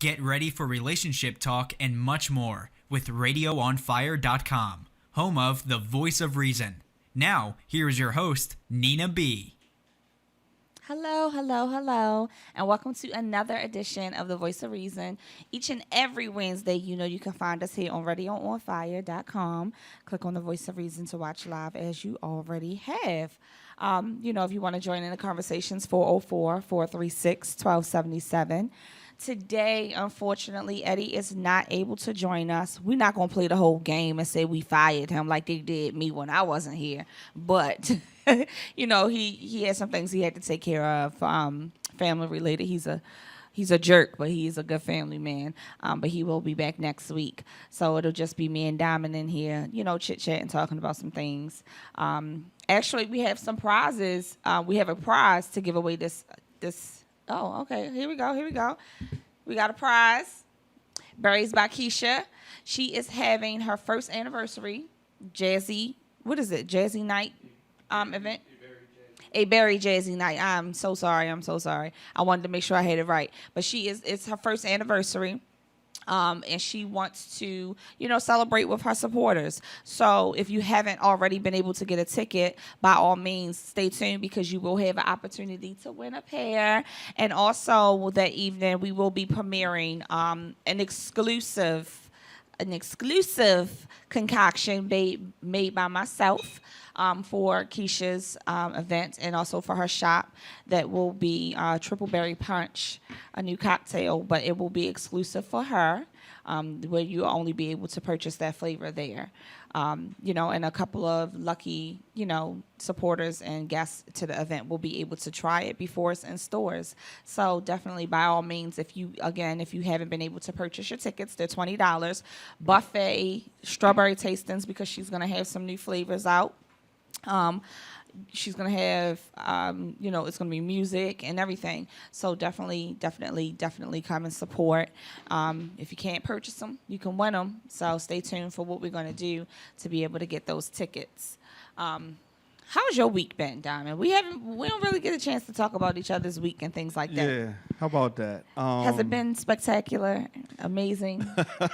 Get ready for relationship talk and much more with RadioOnFire.com, home of The Voice of Reason. Now, here's your host, Nina B. Hello, hello, hello, and welcome to another edition of The Voice of Reason. Each and every Wednesday, you can find us here on RadioOnFire.com. Click on The Voice of Reason to watch live as you already have. If you want to join in the conversations, 404-436-1277. Today, unfortunately, Eddie is not able to join us. We're not going to play the whole game and say we fired him like they did me when I wasn't here. But, he had some things he had to take care of, family related. He's a jerk, but he's a good family man. But he will be back next week. So it'll just be me and Diamond in here, chit-chatting, talking about some things. Actually, we have some prizes. We have a prize to give away this. Oh, okay. Here we go. We got a prize. Berries by Keisha. She is having her first anniversary Jazzy night event. A very jazzy night. I'm so sorry. I wanted to make sure I had it right. But it's her first anniversary. And she wants to, celebrate with her supporters. So if you haven't already been able to get a ticket, by all means, stay tuned because you will have an opportunity to win a pair. And also that evening, we will be premiering an exclusive concoction made by myself for Keisha's event and also for her shop. That will be Triple Berry Punch, a new cocktail, but it will be exclusive for her, where you'll only be able to purchase that flavor there. And a couple of lucky, supporters and guests to the event will be able to try it before it's in stores. So definitely, by all means, if you haven't been able to purchase your tickets, they're $20. Buffet strawberry tastings because she's going to have some new flavors out. She's going to have, it's going to be music and everything. So definitely come and support. If you can't purchase them, you can win them. So stay tuned for what we're going to do to be able to get those tickets. How's your week been, Diamond? We don't really get a chance to talk about each other's week and things like that. Yeah, how about that? Has it been spectacular, amazing?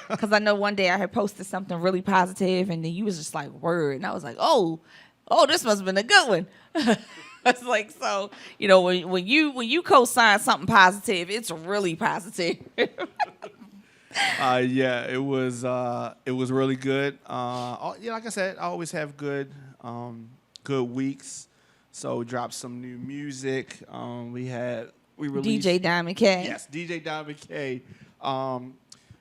Because I know one day I had posted something really positive, and then you was just like, word. And I was like, oh, this must have been a good one. It's like, so, when you co-sign something positive, it's really positive. Yeah, it was really good. Like I said, I always have good weeks. So dropped some new music. We released DJ Diamond K. Yes, DJ Diamond K.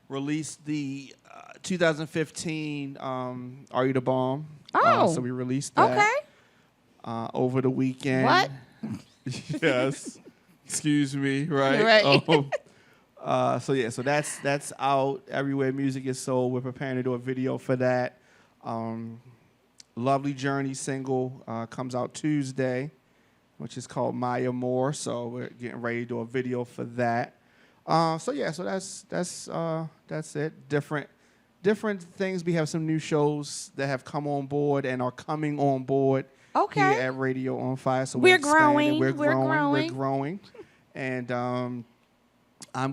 Released the 2015 Are You the Bomb? So we released that. Okay. Over the weekend. What? Yes. Excuse me. Right. Right. So that's out everywhere music is sold. We're preparing to do a video for that. Lovely Journey single comes out Tuesday, which is called Maya Moore. So we're getting ready to do a video for that. So that's it. Different things. We have some new shows that have come on board and are coming on board here at Radio on Fire. So we're growing. We're growing. And I'm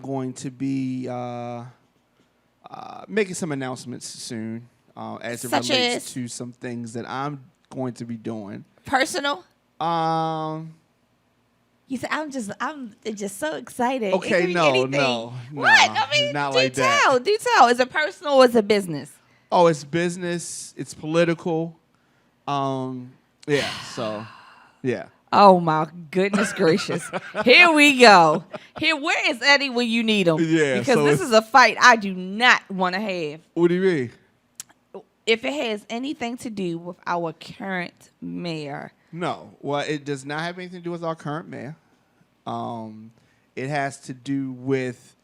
going to be making some announcements soon as it relates to some things that I'm going to be doing. Personal? You said I'm just so excited. Okay, no. What? I mean, not do like tell. that. Do tell. Is it personal or is it business? Oh, it's business. It's political. Yeah. So, yeah. Oh my goodness gracious! Here we go. Where is Eddie when you need him? Yeah. Because this is a fight I do not want to have. What do you mean? If it has anything to do with our current mayor. No. Well, it does not have anything to do with our current mayor. It has to do with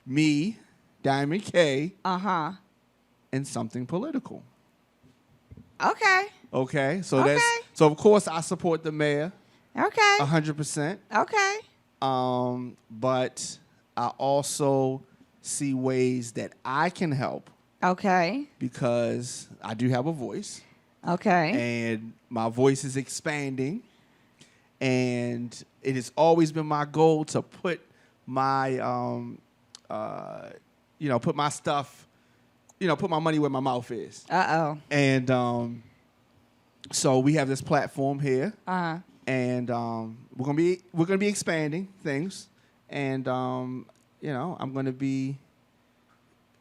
me, Diamond K. And something political. Okay. Okay. So of course I support the mayor. Okay. 100%. Okay. But I also see ways that I can help. Okay. Because I do have a voice. Okay. And my voice is expanding. And it has always been my goal to put my put my stuff, put my money where my mouth is. And so we have this platform here, and we're gonna be expanding things, and I'm gonna be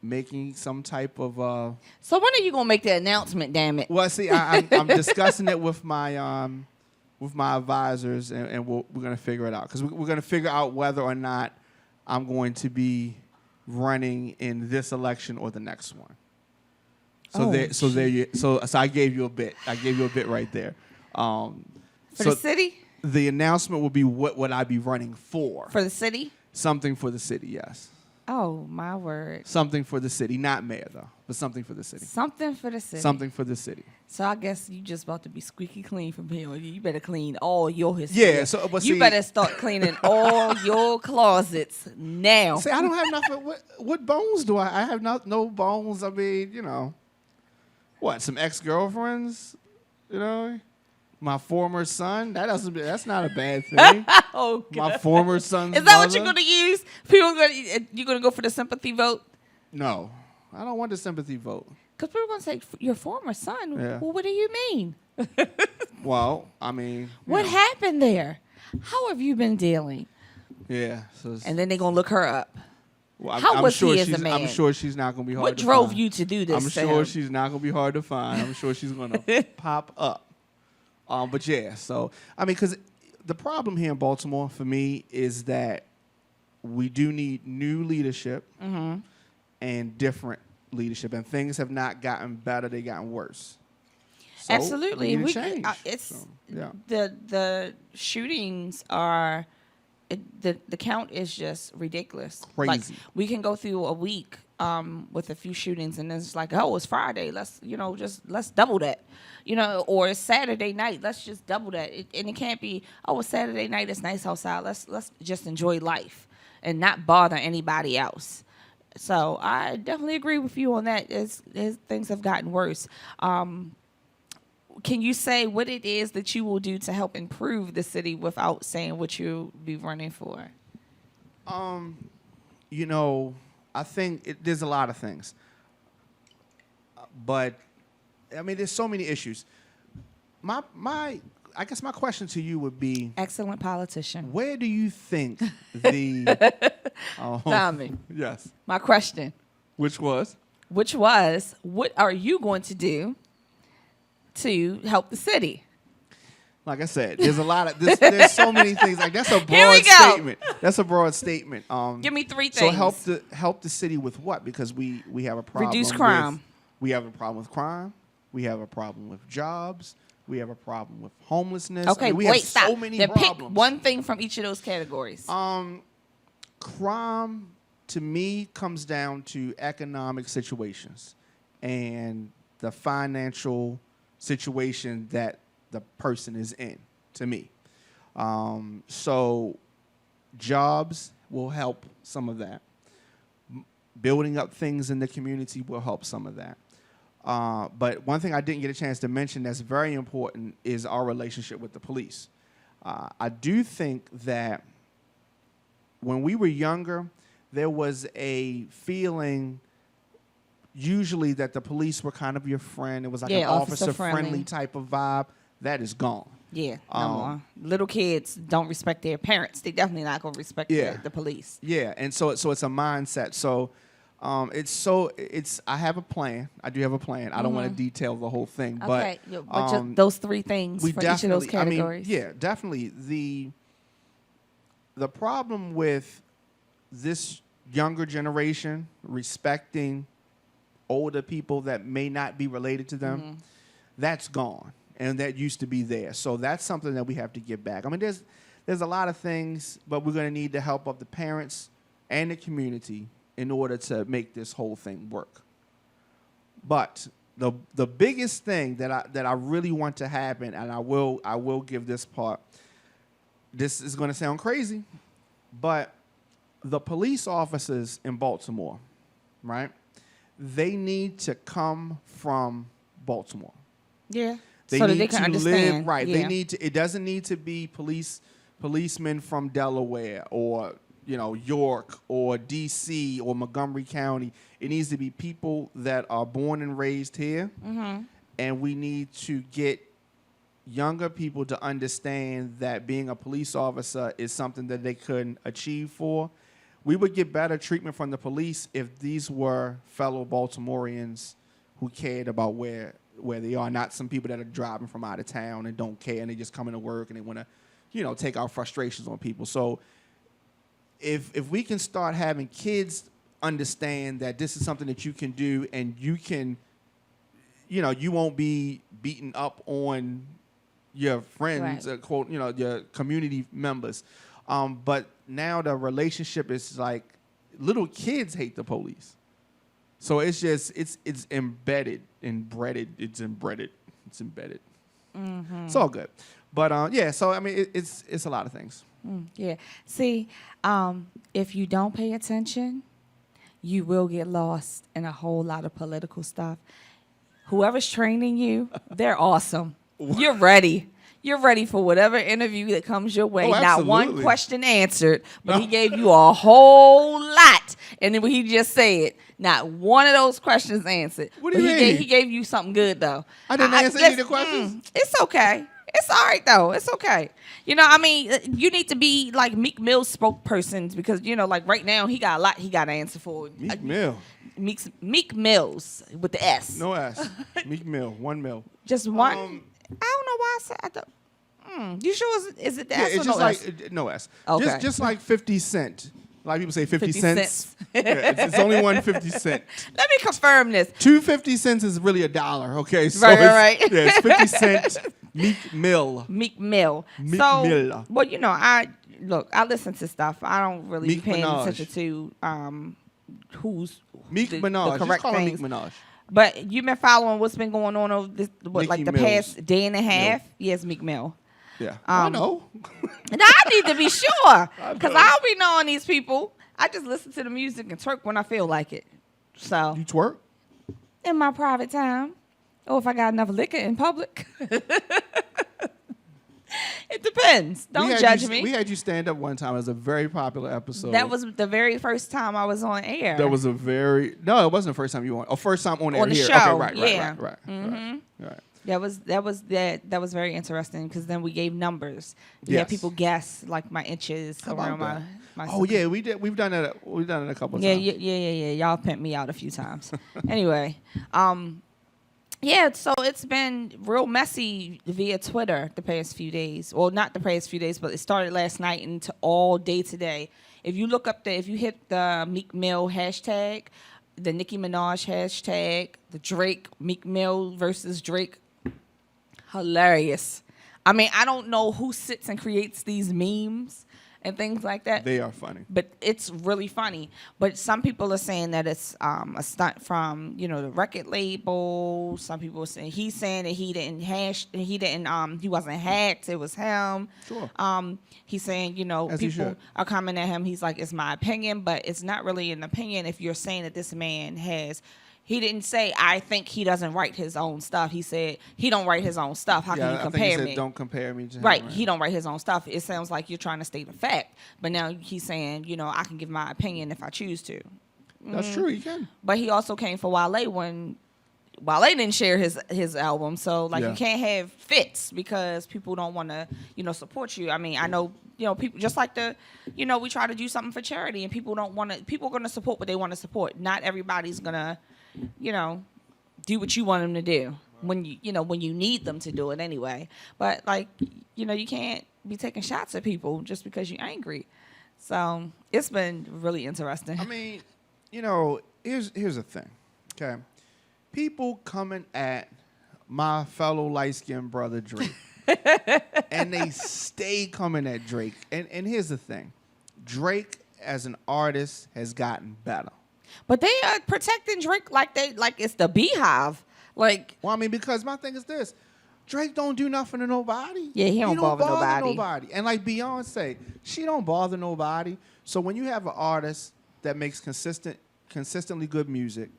making some type of. So when are you gonna make the announcement? Damn it! Well, see, I'm discussing it with my advisors, and we're gonna figure it out, because we're gonna figure out whether or not I'm going to be running in this election or the next one. So I gave you a bit. I gave you a bit right there. For the city? The announcement will be what would I be running for? For the city? Something for the city, yes. Oh, my word. Something for the city, not mayor though, but something for the city. Something for the city. Something for the city. So I guess you just about to be squeaky clean from here. You better clean all your history. Yeah, you better start cleaning all your closets now. See, I don't have nothing. What bones do I? I have no bones. I mean, what? Some ex-girlfriends? My former son. That's not a bad thing. Oh, God. My former son's Is that mother? what you're gonna use? You're gonna go for the sympathy vote? No, I don't want the sympathy vote. Because people are gonna say your former son. Yeah. Well, what do you mean? Well, I mean, What happened there? How have you been dealing? Yeah. And then they're gonna look her up. Well, How was sure he as a man? I'm sure she's not going to be hard What to drove find. you to do this? I'm to sure him? she's not going to be hard to find. I'm sure she's going to pop up. But yeah, so, I mean, because the problem here in Baltimore for me is that we do need new leadership and different leadership, and things have not gotten better, they've gotten worse. So Absolutely. we need to change. Yeah. The shootings are the count is just ridiculous. Crazy. Like, we can go through a week with a few shootings, and then it's like, oh, it's Friday. Let's double that. Or it's Saturday night. Let's just double that. And it can't be, oh, it's Saturday night. It's nice outside. Let's just enjoy life and not bother anybody else. So I definitely agree with you on that. As things have gotten worse. Can you say what it is that you will do to help improve the city without saying what you'll be running for? I think there's a lot of things. But, I mean, there's so many issues. I guess my question to you would be... Excellent politician. Where do you think the... Tommy. Yes. My question. Which was, what are you going to do to help the city? like I said, there's a lot of there's so many things. Like, that's a Here we broad go. statement. That's a broad statement. Give me 3 So things. help the city with what? Because we have a problem. Reduce crime. We have a problem with crime. We have a problem with jobs. We have a problem with homelessness. Okay, I mean, we wait, have stop. so many Then problems. pick one thing from each of those categories. Crime, to me, comes down to economic situations and the financial situation that the person is in, to me. So jobs will help some of that. Building up things in the community will help some of that. But one thing I didn't get a chance to mention that's very important is our relationship with the police. I do think that when we were younger, there was a feeling usually that the police were kind of your friend. It was like an officer-friendly type of vibe. That is gone. Yeah, no more. Little kids don't respect their parents. They definitely not going to respect the police. Yeah, and so it's a mindset. So I have a plan. I do have a plan. I don't want to detail the whole thing, Okay, but just those 3 things for each of those categories. Definitely. The problem with this younger generation respecting older people that may not be related to them, that's gone. And that used to be there. So that's something that we have to get back. I mean, there's a lot of things, but we're going to need the help of the parents and the community in order to make this whole thing work. But the biggest thing that I really want to happen, and I will give this part, this is going to sound crazy, but the police officers in Baltimore, right, they need to come from Baltimore. Yeah. They so need that they can to understand. live right. Yeah. They need to. It doesn't need to be policemen from Delaware or York or D.C. or Montgomery County. It needs to be people that are born and raised here, and we need to get younger people to understand that being a police officer is something that they couldn't achieve for. We would get better treatment from the police if these were fellow Baltimoreans who cared about where they are, not some people that are driving from out of town and don't care, and they just come into work and they want to, take out frustrations on people. So if we can start having kids understand that this is something that you can do, and you can, you won't be beaten up on your friends, Right. quote, your community members. But now the relationship is like little kids hate the police. So it's just, it's embedded. It's embedded. It's all good. But so I mean, it's a lot of things. Yeah. See, if you don't pay attention, you will get lost in a whole lot of political stuff. Whoever's training you, they're awesome. You're ready. You're ready for whatever interview that comes your way. Oh, Not one absolutely. question answered, but he gave you a whole lot. And then when he just said, not one of those questions answered. What do But you he mean? He gave you something good, though. I didn't answer any of the listen, questions? It's okay. It's all right, though. It's okay. I mean, you need to be like Meek Mill's spokespersons because, like right now, he got a lot he got to answer for. Meek Mill. Meek Mills with the S. No S. Meek Mill. 1 mil. Just one. I don't know why I said that. You sure is it the Yeah, S or it's no just S? like no S. Okay. Just like 50 Cent. A lot of people say 50 50 cents. cents. Yeah, it's only one 50 cent. Let me confirm this. 2 50 cents is really $1. Okay, so Right. Yeah, it's 50 cent. Meek Mill. Meek Mill. Meek So, Mill. well, I listen to stuff. I don't really Meek be paying Minaj. attention to who's Meek the Minaj. correct Just call him things. Meek Minaj. But you've been following what's been going on over this, Nicki like the Mills. past day and a half? Yes, Meek Mill. Yeah. I know. And I need to be sure because know. I'll be knowing these people. I just listen to the music and twerk when I feel like it. So You twerk? in my private time, or if I got enough liquor in public. It depends. Don't judge me. We had you stand up one time. It was a very popular episode. That was the very first time I was on air. No, it wasn't the first time you were on. Oh, first time on air On the here. show, Okay, yeah. right. That was very interesting because then we gave numbers. We Yes. had people guess like my inches How about around that? my. Oh yeah, we did. We've done it. We've done it a couple of Yeah, times. yeah. Y'all pimped me out a few times. Anyway, yeah. So it's been real messy via Twitter the past few days. Well, not the past few days, but it started last night and to all day today. If you look up if you hit the Meek Mill hashtag, the Nicki Minaj hashtag, the Drake Meek Mill versus Drake, hilarious. I mean, I don't know who sits and creates these memes and things like that. They are funny. But it's really funny. But some people are saying that it's a stunt from the record label. Some people are saying he's saying that he wasn't hacked. It was him. Sure. He's saying As he people should. are coming at him. He's like, it's my opinion, but it's not really an opinion if you're saying that this man has. He didn't say, I think he doesn't write his own stuff. He said, he don't write his own stuff. How can you I compare think he said, me? don't compare me to him. Right, he don't write his own stuff. It sounds like you're trying to state a fact. But now he's saying, I can give my opinion if I choose to. That's true. You can. But he also came for Wale when Wale didn't share his album. So, Yeah. you can't have fits because people don't want to, support you. I mean, I know, people just like we try to do something for charity and people don't want to, people are going to support what they want to support. Not everybody's going to, do what you want them to do when you need them to do it anyway. But you can't be taking shots at people just because you're angry. So it's been really interesting. I mean, here's the thing. Okay, people coming at my fellow light-skinned brother Drake, and they stay coming at Drake. And here's the thing, Drake as an artist has gotten better. But they are protecting Drake like it's the Beehive. Like, Well, I mean, because my thing is this. Drake don't do nothing to nobody. Yeah, he don't bother nobody. And like Beyonce, she don't bother nobody. So when you have an artist that makes consistently good music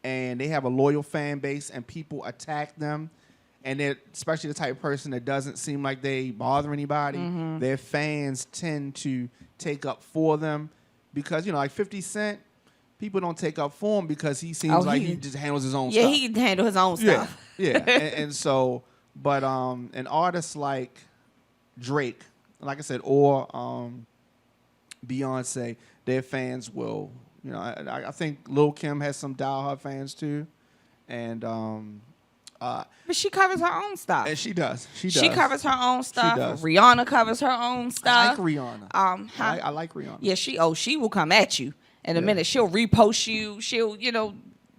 and they have a loyal fan base and people attack them and they're especially the type of person that doesn't seem like they bother anybody. Their fans tend to take up for them because, like 50 Cent, people don't take up for him because he seems like he just handles his own stuff. Yeah, he can handle his own stuff. Yeah. and so, but an artist like Drake, like I said, or Beyonce, their fans will, I think Lil' Kim has some diehard fans too, and but she covers her own stuff. and she does. She covers her own stuff. does. Rihanna covers her own I stuff. like Rihanna. I like Rihanna. Yeah, she will come at you in a minute. She'll repost you. She'll,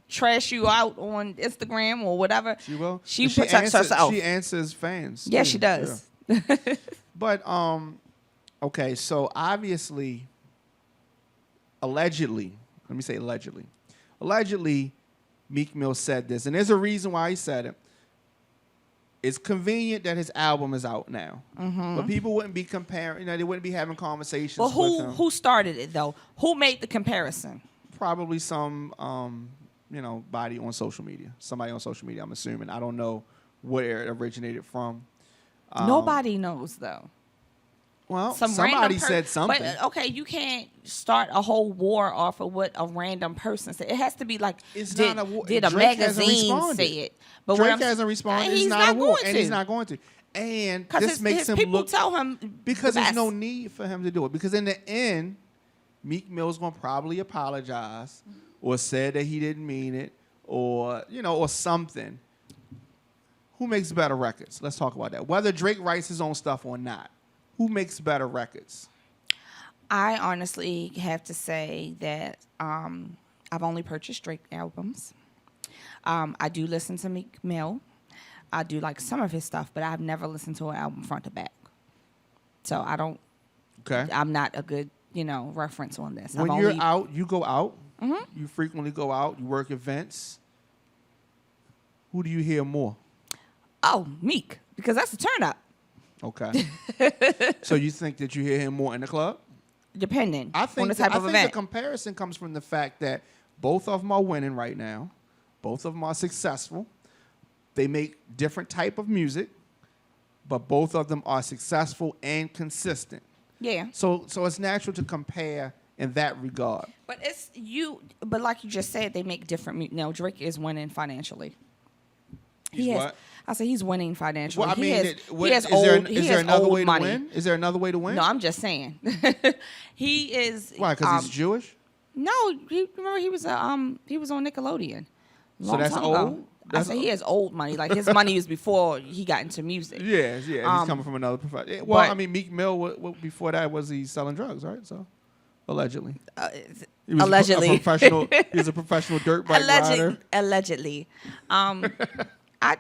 trash you out on Instagram or whatever. She will. She And protects herself. She answers fans. Yeah, too. she does. Yeah. But okay, so obviously, allegedly, let me say allegedly, Meek Mill said this, and there's a reason why he said it. It's convenient that his album is out now, but people wouldn't be comparing. They wouldn't be having conversations. Well, with him. who started it though? Who made the comparison? Probably some body on social media. Somebody on social media, I'm assuming. I don't know where it originated from. Nobody knows though. Well, Some somebody random said something. But okay, you can't start a whole war off of what a random person said. It has to be like It's did, not a war. did a Drake hasn't magazine responded. say it? But Drake hasn't responded. It's He's not a war, going and to. he's not going to. And Because this makes his him people look tell him because the there's no best. need for him to do it. Because in the end, Meek Mill's gonna probably apologize or said that he didn't mean it, or or something. Who makes better records? Let's talk about that. Whether Drake writes his own stuff or not, who makes better records? I honestly have to say that I've only purchased Drake albums. I do listen to Meek Mill. I do like some of his stuff, but I've never listened to an album front to back. So I don't. Okay. I'm not a good reference on this. When I've you're only, out, you go out. You frequently go out. You work events. Who do you hear more? Oh, Meek, because that's a turn up. Okay. So you think that you hear him more in the club? Depending I think on the type of the event. comparison comes from the fact that both of them are winning right now. Both of them are successful. They make different type of music, but both of them are successful and consistent. Yeah. So it's natural to compare in that regard. But But like you just said, they make different. Now Drake is winning financially. He's what? I said he's winning financially. Well, I mean, he has is there another way money. to win? Is there another way to win? No, I'm just saying. He is. Why? Because he's Jewish? No, remember he was on Nickelodeon. So Long that's time old? ago. I said he has old money. Like his money is before he got into music. Yeah. He's coming from another profession. Well, I mean, Meek Mill, before that, was he selling drugs, right? So, allegedly. He was Allegedly. a professional. He was a professional dirt bike rider. Allegedly. I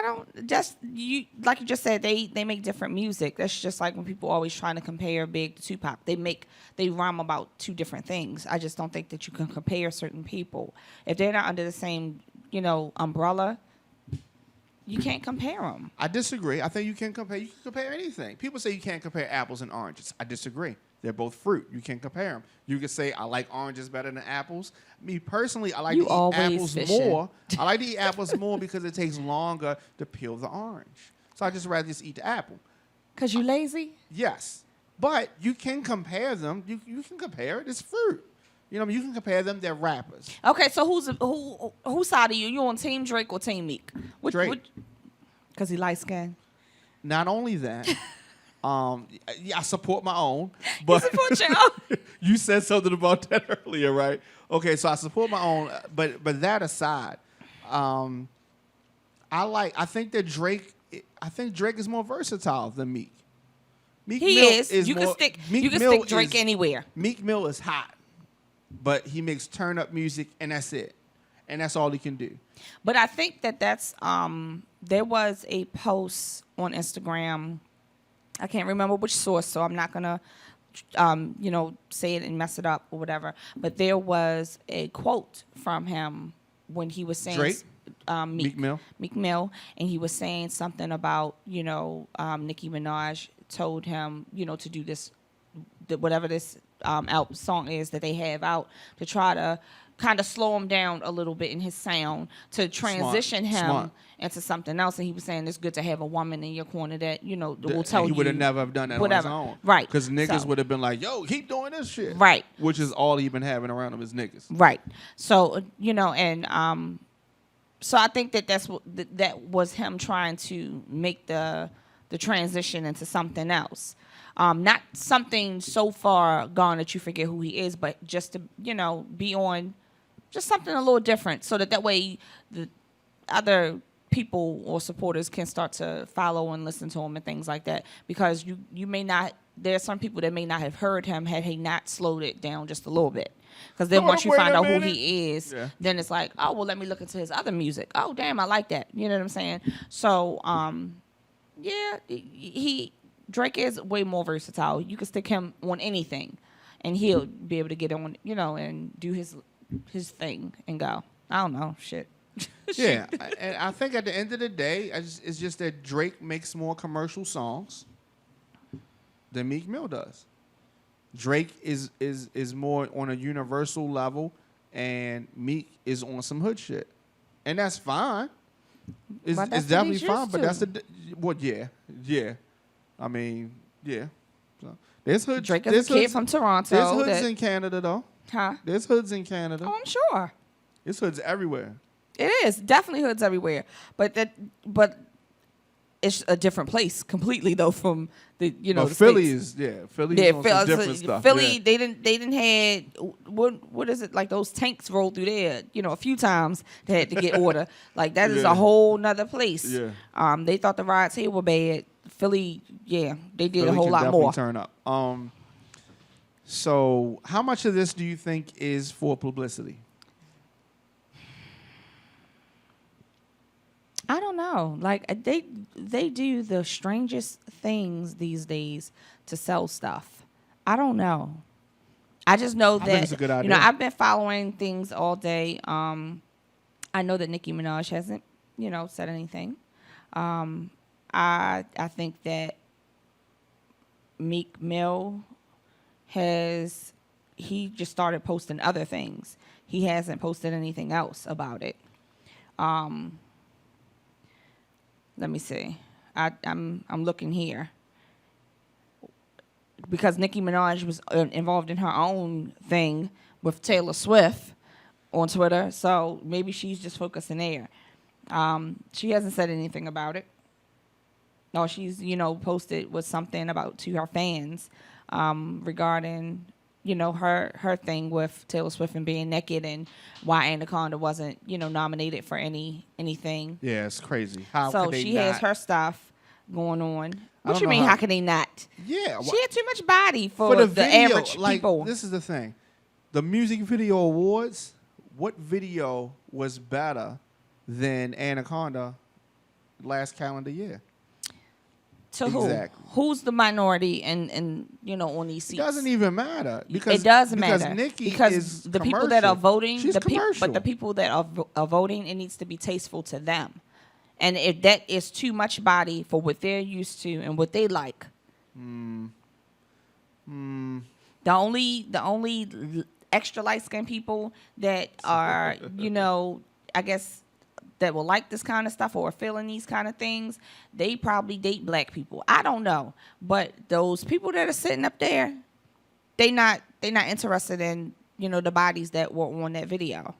don't just you like you just said they make different music. That's just like when people always trying to compare Big to Tupac. They rhyme about two different things. I just don't think that you can compare certain people if they're not under the same umbrella. You can't compare them. I disagree. I think you can compare. You can compare anything. People say you can't compare apples and oranges. I disagree. They're both fruit. You can compare them. You can say, I like oranges better than apples. Me personally, I like to eat apples more. I like to eat apples more because it takes longer to peel the orange. So I just rather just eat the apple. Because you lazy? Yes. But you can compare them. You can compare it. It's fruit. You can compare them. They're rappers. Okay, so whose side are you? You on Team Drake or Team Meek? Drake. Because he light skinned. Not only that, I support my own. But You support your own? You said something about that earlier, right? Okay, so I support my own. But that aside, I think Drake is more versatile than Meek. He is. You can stick Drake anywhere. Meek Mill is hot, but he makes turn up music, and that's it. And that's all he can do. But I think that's there was a post on Instagram. I can't remember which source, so I'm not gonna say it and mess it up or whatever. But there was a quote from him when he was saying Drake? Meek Mill, and he was saying something about Nicki Minaj told him to do this, whatever this song is that they have out to try to kind of slow him down a little bit in his sound to transition him Smart. into something else. And he was saying it's good to have a woman in your corner that will tell he you. would have never have done that whatever. on his own. Right. Because niggas So- would have been like, yo, keep doing this shit. Right. Which is all he been having around him is niggas. Right. So and so I think that's what that was him trying to make the transition into something else. Not something so far gone that you forget who he is, but just to be on just something a little different, so that way the other people or supporters can start to follow and listen to him and things like that. Because you may not. There are some people that may not have heard him had he not slowed it down just a little bit. Because then once you Wait find a out who minute. he is, Yeah. then it's like, oh well, let me look into his other music. Oh damn, I like that. You know what I'm saying? So yeah, Drake is way more versatile. You can stick him on anything, and he'll be able to get on, and do his thing and go. I don't know, shit. Yeah. And I think at the end of the day, it's just that Drake makes more commercial songs than Meek Mill does. Drake is more on a universal level, and Meek is on some hood shit, and that's fine. It's, But that's it's what definitely he's fine, used but to. that's yeah. I mean, yeah. So, there's hoods. Drake is there's a kid hoods- from Toronto. There's hoods that- in Canada though. huh? There's hoods in Canada. Oh, I'm sure. There's hoods everywhere. It is definitely hoods everywhere, but it's a different place completely though from the But the Philly States. Philly's Yeah, on some different stuff. Philly, yeah. they didn't had what is it, like those tanks roll through there, a few times they had to get order. Like that is Yeah. a whole nother place. Yeah. They thought the riots here were bad. Philly, yeah, they did Philly a whole can lot definitely more. turn up. So how much of this do you think is for publicity? I don't know. Like they do the strangest things these days to sell stuff. I don't know. I just know I that think it's a good idea. I've been following things all day. I know that Nicki Minaj hasn't, said anything. I think that Meek Mill he just started posting other things. He hasn't posted anything else about it. Let me see. I'm looking here because Nicki Minaj was involved in her own thing with Taylor Swift on Twitter, so maybe she's just focusing there. She hasn't said anything about it. No, she's posted with something about to her fans regarding her thing with Taylor Swift and being naked and why Anaconda wasn't nominated for anything. Yeah, it's crazy. How So could they she not? has her stuff going on. I What don't you know mean? how- How can they not? Yeah, She had too much body for, for the the video, average like, people. This is the thing. The Music Video Awards, what video was better than Anaconda last calendar year? To exactly. who? Who's the minority and on these It seats? doesn't even matter. Because, It does because matter Nicki because is the people that are commercial. voting, She's commercial. but the people that are voting, it needs to be tasteful to them. And if that is too much body for what they're used to and what they like, the only extra light skinned people that are I guess that will like this kind of stuff or are feeling these kind of things, they probably date black people. I don't know, but those people that are sitting up there, they not interested in the bodies that were on that video.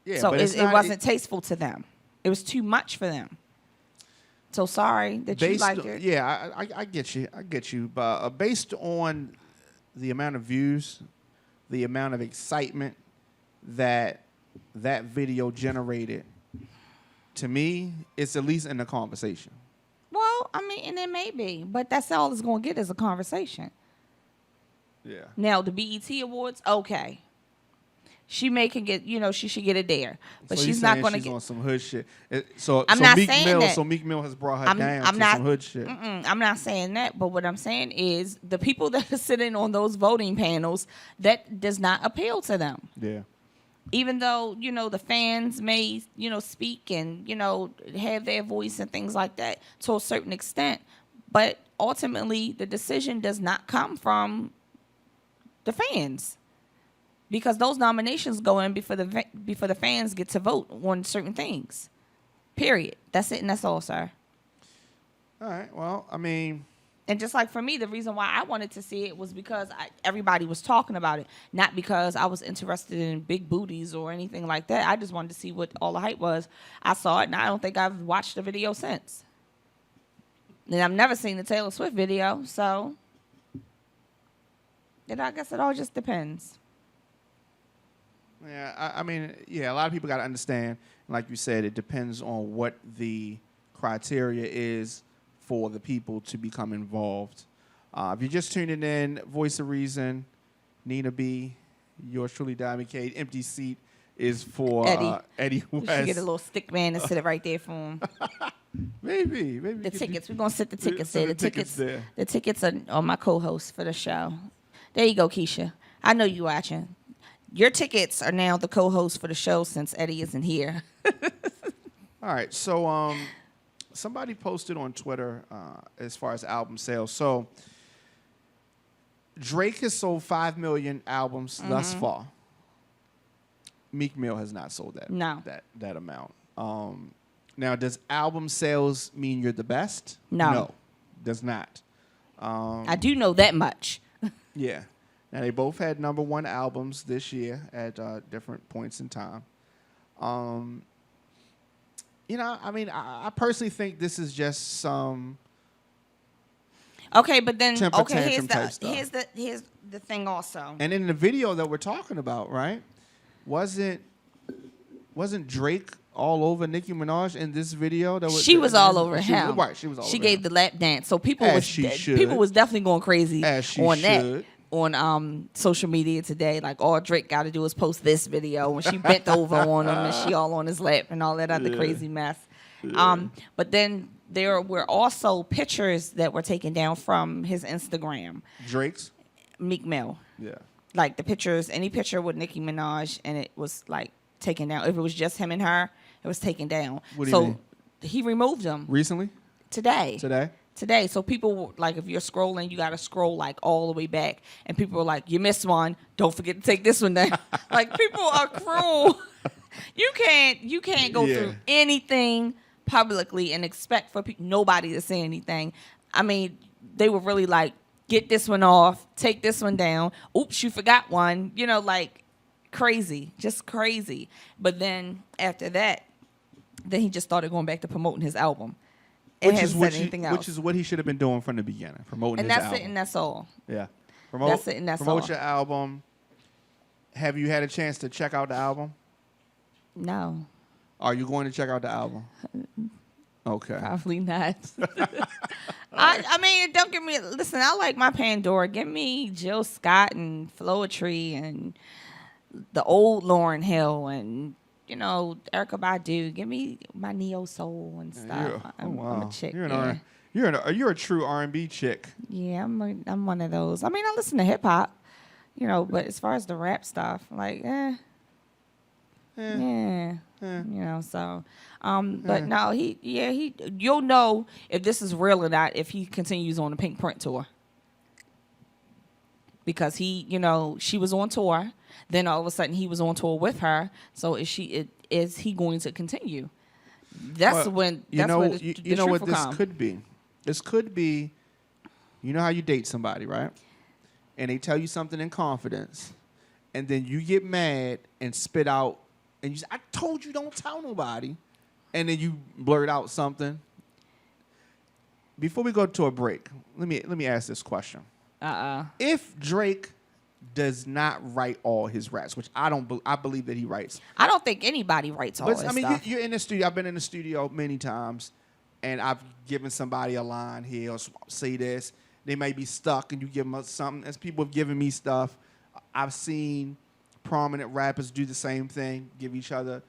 Yeah, So but it's it not- wasn't tasteful to them. It was too much for them. So sorry that you based liked on- it. Yeah, I get you. But based on the amount of views, the amount of excitement that video generated, to me, it's at least in the conversation. Well, I mean, and it may be, but that's all it's going to get is a conversation. Yeah. Now, the BET Awards, okay. She can get, she should get it there. But So she's you not saying going to she's get. on some hood shit. So I'm not Meek saying Mill, that. So Meek Mill has brought her I'm down to not- some hood shit. I'm not saying that, but what I'm saying is the people that are sitting on those voting panels, that does not appeal to them. Yeah. Even though, the fans may, speak and, have their voice and things like that to a certain extent. But ultimately, the decision does not come from the fans, because those nominations go in before the fans get to vote on certain things. Period. That's it, and that's all, sir. All right. Well, I mean, and just like for me, the reason why I wanted to see it was because everybody was talking about it, not because I was interested in big booties or anything like that. I just wanted to see what all the hype was. I saw it, and I don't think I've watched the video since. And I've never seen the Taylor Swift video, so I guess it all just depends. yeah, I mean, yeah, a lot of people got to understand, like you said, it depends on what the criteria is for the people to become involved. If you're just tuning in, Voice of Reason, Nina B, yours truly, Diamond K. Empty seat is for Eddie We West. should get a little stick man and sit it right there for him. Maybe. The tickets. We're going to sit the tickets there. there. The tickets are my co-host for the show. There you go, Keisha. I know you watching. Your tickets are now the co-host for the show since Eddie isn't here. All right, so somebody posted on Twitter as far as album sales. So Drake has sold 5 million albums thus far. Meek Mill has not sold that amount. Now, does album sales mean you're the best? No, does not. I do know that much. Yeah. Now, they both had #1 albums this year at different points in time. You know, I mean, I personally think this is just some Okay, but then temper okay, tantrum type stuff. here's the thing also. And in the video that we're talking about, right? Wasn't Drake all over Nicki Minaj in this video? She was all over him. Right, she was all over She gave him. the lap dance, so people As she should. people was definitely going crazy As she on that. should. On social media today, like all Drake got to do is post this video when she bent over on him and she all on his lap and all that other crazy mess. But then there were also pictures that were taken down from his Instagram. Drake's? Meek Mill, Yeah. like the pictures, any picture with Nicki Minaj, and it was like taken down. If it was just him and her, it was taken down. What do you mean? He removed them Recently? today. Today? So people, like, if you're scrolling, you got to scroll, like, all the way back. And people are like, you missed one. Don't forget to take this one down. Like, people are cruel. You can't go through anything publicly and expect for nobody to say anything. I mean, they were really like, get this one off, take this one down. Oops, you forgot one. You know, like, crazy. Just crazy. But then after that, then he just started going back to promoting his album. Which is what he should have been doing from the beginning, promoting his album. And that's it, and that's all. Yeah. That's it, and that's promote all. your album. Have you had a chance to check out the album? No. Are you going to check out the album? Okay. Probably not. I mean, don't give me. Listen, I like my Pandora. Give me Jill Scott and Floetry and the old Lauryn Hill and Erykah Badu. Give me my neo soul and stuff. I'm a chick. You're a true R&B chick. Yeah, I'm one of those. I mean, I listen to hip hop, but as far as the rap stuff, like, so, but no, you'll know if this is real or not if he continues on the Pink Print tour. Because she was on tour, then all of a sudden he was on tour with her. So is he going to continue? That's when the truth what will this come. could be. This could be, how you date somebody, right? And they tell you something in confidence, and then you get mad and spit out, and you say, "I told you don't tell nobody," and then you blurt out something. Before we go to a break, let me ask this question. If Drake does not write all his raps, which I believe that he writes. I don't think anybody writes all his stuff. You're in the studio. I've been in the studio many times, and I've given somebody a line here or say this. They may be stuck, and you give them something. As people have given me stuff, I've seen prominent rappers do the same thing, give each other,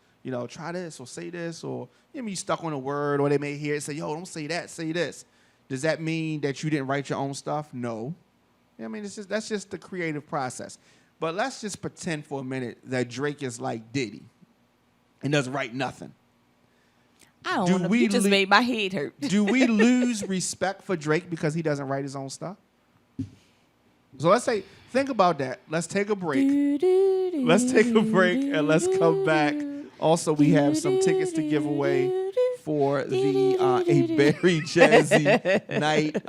try this or say this, or you stuck on a word, or they may hear it and say, yo, don't say that, say this. Does that mean that you didn't write your own stuff? No. I mean, that's just the creative process. But let's just pretend for a minute that Drake is like Diddy and doesn't write nothing. I don't know. You just made my head hurt. Do we lose respect for Drake because he doesn't write his own stuff? So let's say think about that. Let's take a break. Let's take a break and let's come back. Also, we have some tickets to give away for the A Berry Jazzy Night.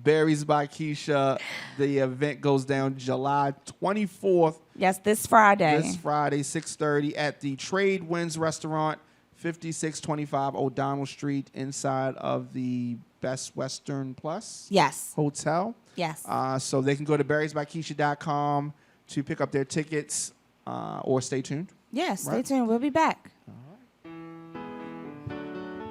Berries by Keisha. The event goes down July 24th. Yes, this Friday. This Friday, 6:30 at the Trade Winds Restaurant, 5625 O'Donnell Street, inside of the Best Western Plus Yes. Hotel. Yes. So they can go to berriesbykeisha.com to pick up their tickets or stay tuned. Yes, stay Right. tuned. We'll be back.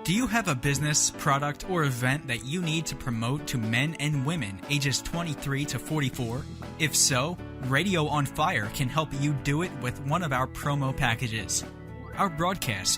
Do you have a business, product, or event that you need to promote to men and women ages 23 to 44? If so, Radio on Fire can help you do it with one of our promo packages. Our broadcasts